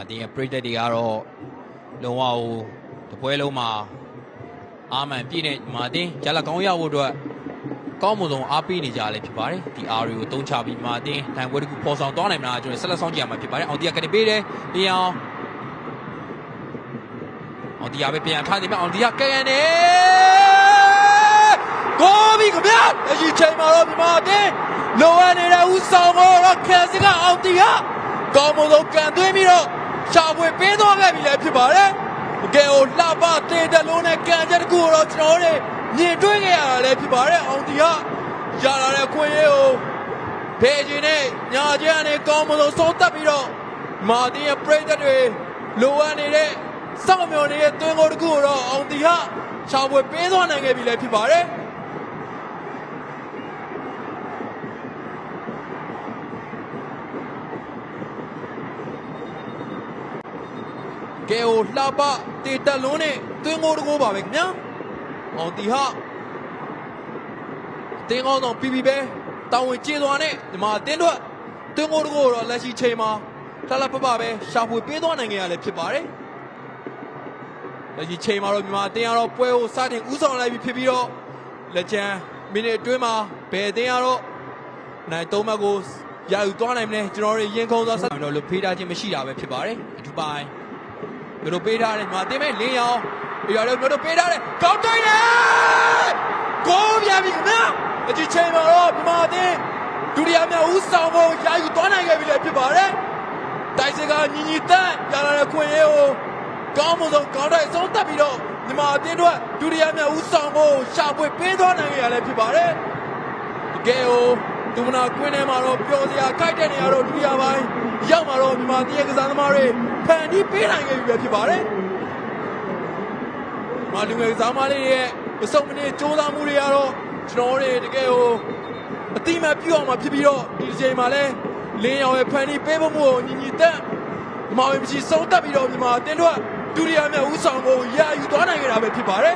ဒီပရိသတ်တွေကတော့လုံးဝတပွဲလုံးမှာအားမှန်ပြည့်နေတင်ဂျာလာကောင်းရဖို့အတွက်ကောင်းမွန်ဆုံးအားပေးနေကြရလဲဖြစ်ပါတယ်ဒီအားတွေကိုတုံးချပြီးတင်တိုင်ပွဲတစ်ခုပေါ်ဆောင်သွားနိုင်မလားကျွန်တော်ဆက်လက်ဆောင်ကြရမှာဖြစ်ပါတယ်အောင်တီးကနေပေးတယ်လျအောင်အောင်တီးပဲပြန်ထားတယ်မြအောင်တီးကဲနေကိုဘီခင်ဗျာအကြီးချိန်မှာတော့မြန်မာတင်လိုအပ်နေတဲ့ဦးဆောင်ဖို့တော့ခဲစကအောင်တီးကောင်းမွန်ဆုံးကန်သွင်းပြီးတော့ရှာဖွေပေးသွားခဲ့ပြီလည်းဖြစ်ပါတယ်တကယ်ကိုလှပတေးတလုံးနဲ့ကန်ချက်တစ်ခုတော့ကျွန်တော်တို့မြင်တွေ့ခဲ့ရတာလည်းဖြစ်ပါတယ်အောင်တီရလာတဲ့ခွင့်ရေးကိုဖေးခြင်းနဲ့ညာခြင်းနဲ့ကောင်းမွန်ဆုံးဆုံးသက်ပြီးတော့မာတင်ရဲ့ပရိသတ်တွေလိုအပ်နေတဲ့စောင့်မျှော်နေတဲ့သွင်းကိုတစ်ခုတော့အောင်တီရရှာဖွေပေးသွားနိုင်ခဲ့ပြီလည်းဖြစ်ပါတယ်ကဲဟိုလှပတေတက်လုံးနဲ့သွင်းကိုတကိုးပါပဲခင်ဗျာအောင်တီဟာတင်းကောင်းဆောင်ပြီးပဲတောင်းဝင်ကျေးသွားနဲ့ဒီမှာတင်းတို့သွင်းကိုတကိုးတော့လက်ရှိချိန်မှာလှလှပပပဲရှာဖွေပေးသွားနိုင်ကြရလဲဖြစ်ပါတယ်လက်ရှိချိန်မှာတော့မြန်မာတင်းကတော့ပွဲကိုစတင်ဦးဆောင်လိုက်ပြီးဖြစ်ပြီးတော့လက်ချမ်းမိနစ်အတွင်းမှာဘယ်တင်းကတော့နိုင်သုံးမှတ်ကိုရယူသွားနိုင်မလဲကျွန်တော်တို့ရင်ခုန်သွားဆက်တော့လို့ဖေးထားခြင်းမရှိတာပဲဖြစ်ပါတယ်အထူးပိုင်းတို့ပေးထားတယ်မှာတင်းမဲ့လင်းရောင်ဒီရောတို့ပေးထားတယ်ကောင်းတိုင်းတယ်ကိုပြန်ပြီခင်ဗျာအကြီးချိန်မှာတော့ဒီမှာတင်းဒုတိယမြောက်ဦးဆောင်ဖို့ယာယူသွားနိုင်ခဲ့ပြီလည်းဖြစ်ပါတယ်တိုက်စစ်ကညီတန်းရလာတဲ့ခွင့်ရေးကိုကောင်းမွန်ဆုံးကောင်းတဲ့အဆုံးသတ်ပြီးတော့ဒီမှာတင်းတို့ဒုတိယမြောက်ဦးဆောင်ဖို့ရှာဖွေပေးသွားနိုင်ခဲ့ရလည်းဖြစ်ပါတယ်တကယ်ကိုဒုမနာကွင်းထဲမှာတော့ပျော်စရာခိုက်တဲ့နေရာတော့ဒုတိယပိုင်းရောက်မှာတော့မြန်မာတင်းရဲ့ကစားသမားတွေဖန်တီးပေးနိုင်ခဲ့ပြီပဲဖြစ်ပါတယ်မာလူငယ်ကစားသမားလေးရဲ့မစုံမနစ်စူးစမ်းမှုတွေကတော့ကျွန်တော်တို့တကယ်ကိုအတိမပြုတ်အောင်မှာဖြစ်ပြီးတော့ဒီချိန်မှာလဲလင်းရောင်ရဲ့ဖန်တီးပေးဖို့ကိုညီတက်ဒီမှာမရှိဆုံးတက်ပြီးတော့မြန်မာတင်းတို့ဒုတိယမြောက်ဦးဆောင်ဖို့ရာယူသွားနိုင်ခဲ့တာပဲဖြစ်ပါတယ်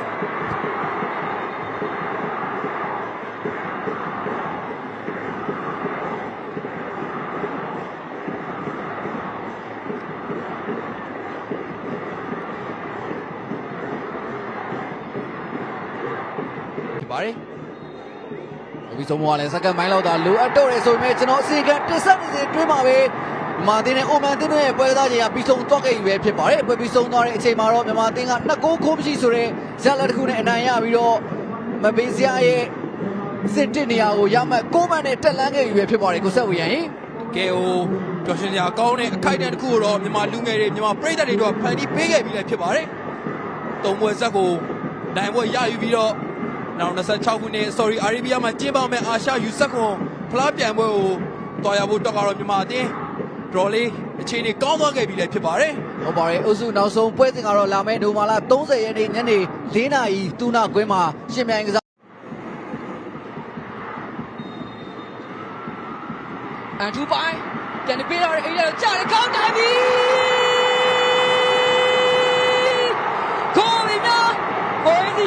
ပါတယ်။ဒီဆုံးမကလည်းစက္ကန့်ပိုင်းလောက်သာလိုအပ်တော့တယ်ဆိုပေမဲ့ကျွန်တော်အစီကံတစ်ဆက်နေတွင်းမှာပဲမြန်မာတင်းနဲ့အိုမန်တင်းတို့ရဲ့ပွဲသားချိန်ကပြီးဆုံးသွားခဲ့ပြီပဲဖြစ်ပါတယ်။ပွဲပြီးဆုံးသွားတဲ့အချိန်မှာတော့မြန်မာတင်းက2ဂိုးခိုးမရှိဆိုတဲ့ဇက်လက်တစ်ခုနဲ့အနိုင်ရပြီးတော့မပေးစရာရဲ့စစ်တစ်နေရာကိုရမှတ်6မှတ်နဲ့တက်လန်းခဲ့ပြီပဲဖြစ်ပါတယ်ကိုဆက်ဝေရန်ကဲဟိုပျော်ရွှင်စရာကောင်းတဲ့အခိုက်အတန့်တစ်ခုကိုတော့မြန်မာလူငယ်တွေမြန်မာပရိသတ်တွေတော့ဖန်တီးပေးခဲ့ပြီလည်းဖြစ်ပါတယ်။သုံးပွဲဇက်ကိုနိုင်ပွဲရယူပြီးတော့နောက်26ခုနှစ် Saudi Arabia မှာကျင်းပမယ့်အာရှယူဆက်ခွန်ဖလားပြိုင်ပွဲကိုတွားရဖို့တော့ကတော့မြန်မာအသင်းဒေါ်လေးအခြေအနေကောင်းသွားခဲ့ပြီလည်းဖြစ်ပါတယ်ဟုတ်ပါတယ်အုပ်စုနောက်ဆုံးပွဲစဉ်ကတော့လာမယ့်နိုဝင်ဘာလ30ရက်နေ့ညနေ4နာရီတူနာကွင်းမှာရှင်ပြိုင်ကစားအန်ထူပိုင်းပြန်ပြီးတော့အေးရကြားကောင်းတယ်ပြီကိုဗီနာဝေးစီ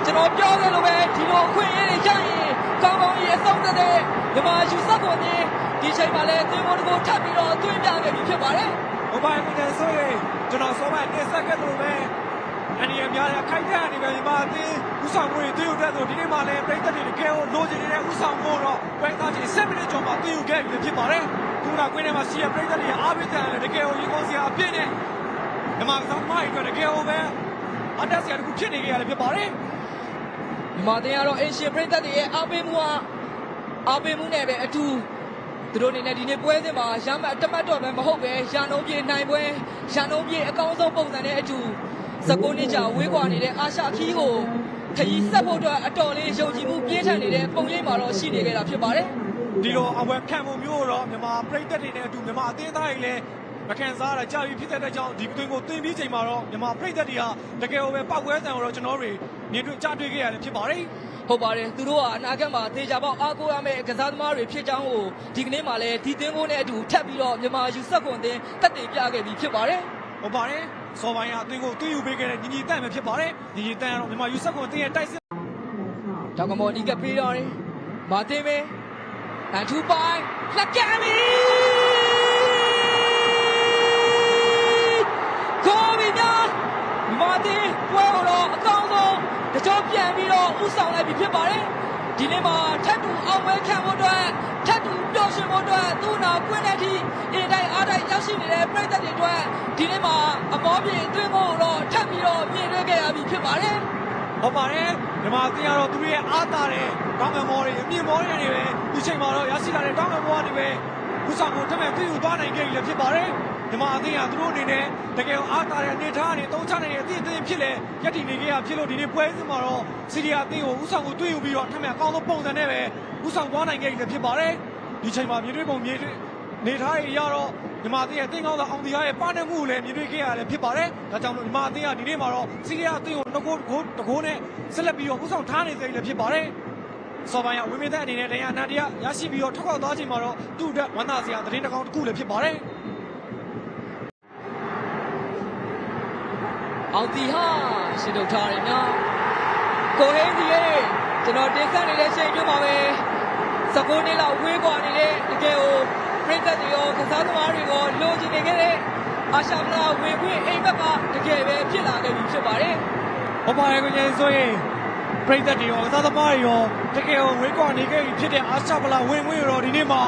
ကျွန်တော်ပြောခဲ့လို့ပဲဒီလိုအခွင့်အရေးတွေရရင်ကောင်းကောင်းကြီးအဆုံးသတ်တဲ့မြန်မာယူဆကုန်နေဒီချိန်မှာလည်းသွင်းဖို့တကိုထပ်ပြီးတော့သွင်းပြခဲ့ပြီဖြစ်ပါတယ်။ဟုတ်ပါတယ်ခင်ဗျာဆိုရင်ကျွန်တော်စောပိုင်းတင်ဆက်ခဲ့သလိုပဲအန်ဒီအများနဲ့ခိုက်တဲ့အနေနဲ့မြန်မာအသင်းဥဆောင်မှုတွေသွင်းယူတဲ့ဆိုဒီနေ့မှလည်းပြည်သက်တွေတကယ်ကိုလိုချင်နေတဲ့ဥဆောင်မှုတော့ပွဲသားချင်း7မိနစ်ကျော်မှသွင်းယူခဲ့ပြီဖြစ်ပါတယ်။ဒီကကွင်းထဲမှာရှိတဲ့ပြည်သက်တွေအားပေးတဲ့လည်းတကယ်ကိုရင်ကုန်စရာအပြည့်နဲ့မြန်မာကစားသမားတွေတကယ်ကိုပဲအတက်စရာတခုဖြစ်နေကြရတယ်ဖြစ်ပါတယ်။မြန်မာတင်ကတော့အင်ရှင်ပရိသတ်တွေရဲ့အားပေးမှုနဲ့ပဲအထူးသူတို့အနေနဲ့ဒီနေ့ပွဲစဉ်မှာရမှတ်တမတ်တော့ပဲမဟုတ်ပဲရာနှုန်းပြည့်နိုင်ပွဲရာနှုန်းပြည့်အကောင်းဆုံးပုံစံနဲ့အထူး19နှစ်ကြာဝေးကွာနေတဲ့အာရှခီးကိုခရီးဆက်ဖို့အတွက်အတော်လေးယုံကြည်မှုပြည့်ထန်နေတဲ့ပုံရိပ်မှာတော့ရှိနေကြတာဖြစ်ပါတယ်ဒီလိုအဝယ်ခံမှုမျိုးတော့မြန်မာပရိသတ်တွေနဲ့အတူမြန်မာအသင်းသားတွေလည်းမခံစားရကြပြီဖြစ်တဲ့ကြောင့်ဒီအတွင်းကိုသွင်းပြီးချိန်မှာတော့မြန်မာပရိသတ်တွေကတကယ်ကိုပဲပောက်ကွဲဆန်တော့ကျွန်တော်တို့မြင်တွေ့ကြားတွေ့ခဲ့ရတယ်ဖြစ်ပါတယ်ဟုတ်ပါတယ်သူတို့ကအနာဂတ်မှာသေချာပေါက်အားကိုးရမယ့်ကစားသမားတွေဖြစ်ကြောင်းကိုဒီကနေ့မှလည်းဒီသင်းကိုနဲ့အတူထပ်ပြီးတော့မြန်မာယူဆက်ခွန်သင်းတက်တည်ပြခဲ့ပြီးဖြစ်ပါတယ်ဟုတ်ပါတယ်စောပိုင်းကအသင်းကိုသွင်းယူပေးခဲ့တဲ့ညီတန်းပဲဖြစ်ပါတယ်ညီတန်းကတော့မြန်မာယူဆက်ခွန်သင်းရဲ့တိုက်စစ်တောင်ကမော်ဒီကပေးတော့တယ်မာတင်ပဲအန်ထူပိုင်းလက်ကမ်းပြီ ဖြစ်ပါတယ်ဒီနေ့မှာထပ်တူအောင်ပွဲခံဖို့အတွက်ထပ်တူပျော်ရွှင်ဖို့အတွက်သူ့နောက်ကွင်းတဲ့အထိအင်တိုင်းအားတိုင်းရောက်ရှိနေတဲ့ပြည်သက်တွေအတွက်ဒီနေ့မှာအမောပြေအတွင်းကိုတော့ထပ်ပြီးတော့မြင်တွေ့ခဲ့ရပြီဖြစ်ပါတယ် ဟုတ်ပါတယ်ဒီမှာအသင်းကတော့သူတို့ရဲ့အားတာတဲ့တောင်းပန်မောတွေအမြင့်မောတွေနေပဲဒီချိန်မှာတော့ရရှိလာတဲ့တောင်းပန်မောတွေပဲဥဆောင်ကိုထပ်မံတွေ့ယူသွားနိုင်ခဲ့ပြီလည်းဖြစ်ပါတယ်ဒီမှာအသင်းကသူတို့အနေနဲ့တကယ်အားတာတဲ့အနေထားအနေသုံးချနိုင်တဲ့အသင်းဖြစ်လေရည်တည်နေခဲ့ရဖြစ်လို့ဒီနေ့ပွဲစဉ်မှာတော့စီရီယာအသင်းကိုဥဆောင်ကိုတွေ့ယူပြီးတော့ထပ်မံအကောင်းဆုံးပုံစံနဲ့ပဲဥဆောင်သွားနိုင်ခဲ့ပြီလည်းဖြစ်ပါတယ်ဒီချိန်မှာမြေတွေ့ပုံမြေတွေ့နေထားရရတော့ဒီမှာအသင်းရဲ့တင်ကောင်းသောအောင်တရားရဲ့ပါနေမှုကိုလည်းမြင်တွေ့ခဲ့ရတယ်ဖြစ်ပါတယ်။ဒါကြောင့်လို့ဒီမှာအသင်းကဒီနေ့မှာတော့စီးရီးယားအသင်းကိုတကိုးနဲ့ဆက်လက်ပြီးတော့ဥဆောင်ထားနေသေးတယ်ဖြစ်ပါတယ်။စော်ပိုင်းကဝင်းမင်းသက်အနေနဲ့တရားနာတရားရရှိပြီးတော့ထောက်ခွသွားချိန်မှာတော့သူ့အတွက်ဝမ်းသာစရာသတင်းတစ်ကောင်းတစ်ခုလည်းဖြစ်ပါတယ်။အောင်တီဟာရှင်းထုတ်ထားတယ်နော်။ကိုဟင်းကြီးရဲ့ကျွန်တော်တင်ဆက်နေတဲ့ချိန်တွင်းမှာပဲ19နှစ်လောက်ဝေးကွာနေတဲ့တကယ်ကိုပြည်သက်တွေရောကစားသမားတွေရောလိုချင်နေခဲ့တဲ့အာရှဖလားဝင်ခွင့်အိမ်ဘက်ကတကယ်ပဲဖြစ်လာခဲ့ပြီဖြစ်ပါတယ်။ဟုတ်ပါတယ်ကိုကြီးဆိုရင်ပြည်သက်တွေရောကစားသမားတွေရောတကယ်ကိုဝေးကွာနေခဲ့ပြီဖြစ်တဲ့အာရှဖလားဝင်ခွင့်ရောဒီနေ့မှာ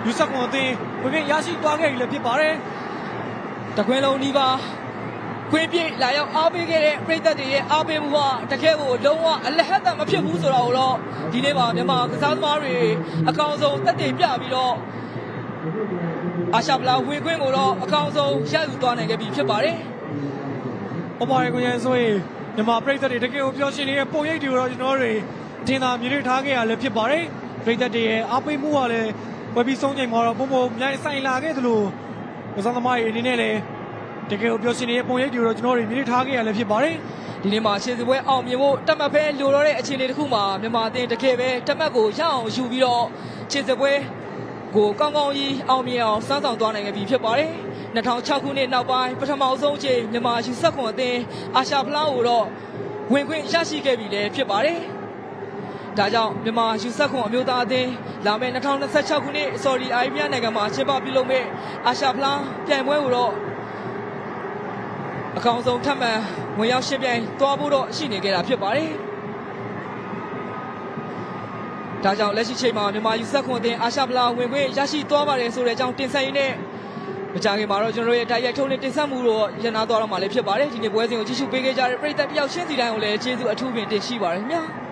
ယူဆကွန်အသင်းဝင်ခွင့်ရရှိသွားခဲ့ပြီလည်းဖြစ်ပါတယ်။တခွင်းလုံးဒီပါခွင့်ပြည့်လာရောက်အားပေးခဲ့တဲ့ပြည်သက်တွေရဲ့အားပေးမှုကတကယ်ကိုလုံးဝအလဟတ်တမဖြစ်ဘူးဆိုတော့ဒီနေ့မှာမြန်မာကစားသမားတွေအကောင်ဆုံးတက်တည်ပြပြီးတော့အာရှဖလားဝင်ခွင့်ကိုတော့အကောင်ဆုံးရယူသွားနိုင်ခဲ့ပြီဖြစ်ပါတယ်။ဟုတ်ပါတယ်ကိုကြီးဆိုရင်မြန်မာပြည်သက်တွေတကယ်ကိုပျော်ရွှင်နေတဲ့ပုံရိပ်တွေကိုတော့ကျွန်တော်တွေတင်သာမြင်တွေ့ထားခဲ့ရလည်းဖြစ်ပါတယ်။ပြည်သက်တွေရဲ့အားပေးမှုကလည်းဝယ်ပြီးဆုံးချိန်မှာတော့ပုံမြိုင်ဆိုင်လာခဲ့သလိုကစားသမားတွေအနေနဲ့လည်းတကယ်ကိုပျော်ရွှင်နေတဲ့ပုံရိပ်တွေကိုတော့ကျွန်တော်တွေမြင်တွေ့ထားခဲ့ရလည်းဖြစ်ပါတယ်။ဒီနေ့မှာရှေ့စပွဲအောင်မြင်ဖို့တမတ်ဖဲလိုတော့တဲ့အခြေအနေတစ်ခုမှာမြန်မာအသင်းတကယ်ပဲတမတ်ကိုရအောင်ယူပြီးတော့ရှေ့စပွဲကိုကောင်းကောင်းကြီးအောင်မြင်အောင်စမ်းဆောင်သွားနိုင်ခဲ့ပြီဖြစ်ပါတယ်။2006ခုနှစ်နောက်ပိုင်းပထမဆုံးအချိန်မြန်မာယူဆက်ခွန်အသင်းအာရှဖလားကိုတော့ဝင်ခွင့်ရရှိခဲ့ပြီလည်းဖြစ်ပါတယ်။ဒါကြောင့်မြန်မာယူဆက်ခွန်အမျိုးသားအသင်းလာမယ့်2026ခုနှစ်ဆော်ဒီအာရေဗျနိုင်ငံမှာကျင်းပပြုလုပ်မယ့်အာရှဖလားပြိုင်ပွဲကိုတော့အကောင်းဆုံးထပ်မံဝင်ရောက်ရှင်းပြိုင်သွားဖို့တော့ရှိနေကြတာဖြစ်ပါတယ်။ဒါကြောင့်လက်ရှိချိန်မှာမြန်မာယူဆက်ခွန်အသင်းအာရှဖလားဝင်ခွင့်ရရှိသွားပါတယ်ဆိုတဲ့အကြောင်းတင်ဆက်ရင်းနဲ့မကြာခင်မှာတော့ကျွန်တော်တို့ရဲ့တိုက်ရိုက်ထုတ်လွှင့်တင်ဆက်မှုတော့ရန်နာသွားတော့မှာလည်းဖြစ်ပါတယ်။ဒီနေ့ပွဲစဉ်ကိုကြည့်ရှုပေးခဲ့ကြတဲ့ပရိသတ်တယောက်ချင်းစီတိုင်းကိုလည်းကျေးဇူးအထူးပင်တင်ရှိပါတယ်ခင်ဗျာ။